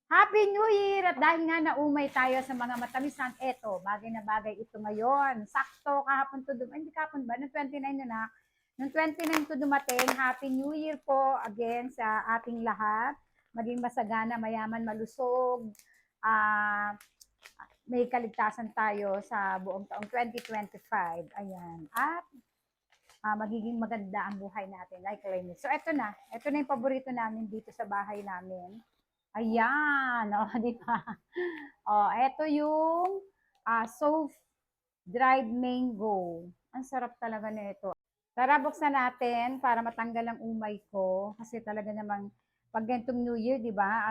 Happy New Year! At dahil nga naumay tayo sa mga matamisan, eto, bagay na bagay ito ngayon. Sakto, kahapon to dumating, hindi kahapon ba? Noong 29 yun na. Noong 29 to dumating, Happy New Year po again sa ating lahat. Maging masagana, mayaman, malusog. May kaligtasan tayo sa buong taong 2025. Ayan. At magiging maganda ang buhay natin. Like Lenny. So, eto na. Eto na yung paborito namin dito sa bahay namin. Ayan, oh, di ba? Oh, ito yung soft dried mango. Ang sarap talaga nito. Tara, buksan natin para matanggal ang umay ko. Kasi talaga namang pag ganitong New Year, di ba?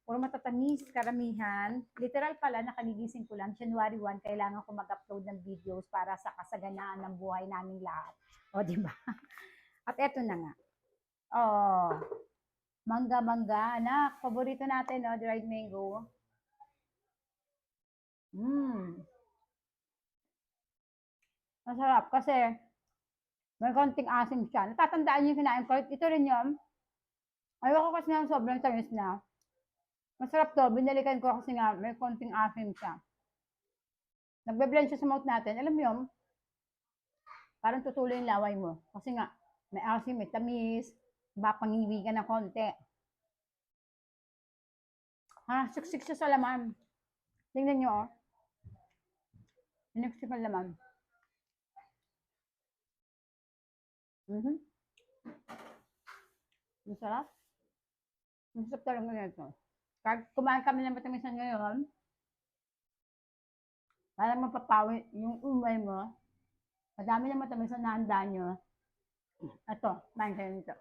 Puro matatamis, karamihan. Literal pala, nakaligising ko lang. January 1, kailangan ko mag-upload ng videos para sa kasaganaan ng buhay namin lahat. O, di ba? At eto na nga. Oh, mangga-mangga, anak. Paborito natin, no? Dried mango. Masarap kasi may konting asim siya. Natatandaan niyo yung kinain ko. Ito rin yun. Ayoko kasi nga sobrang tamis na. Masarap to. Binalikan ko kasi nga may konting asim siya. Nagbe-blend siya sa mouth natin. Alam mo yun? Parang tutuloy yung laway mo. Kasi nga, may asim, may tamis. Mapangiwi ka ng konti. Siksik siya sa laman. Tingnan nyo, oh. Siniksik ang laman. Masarap. Masarap talaga nito. Kahit kumain kami ng matamisan ngayon, para mapapawi yung umay mo, madami ng matamis na nahanda nyo. Ito, kumain kayo nito.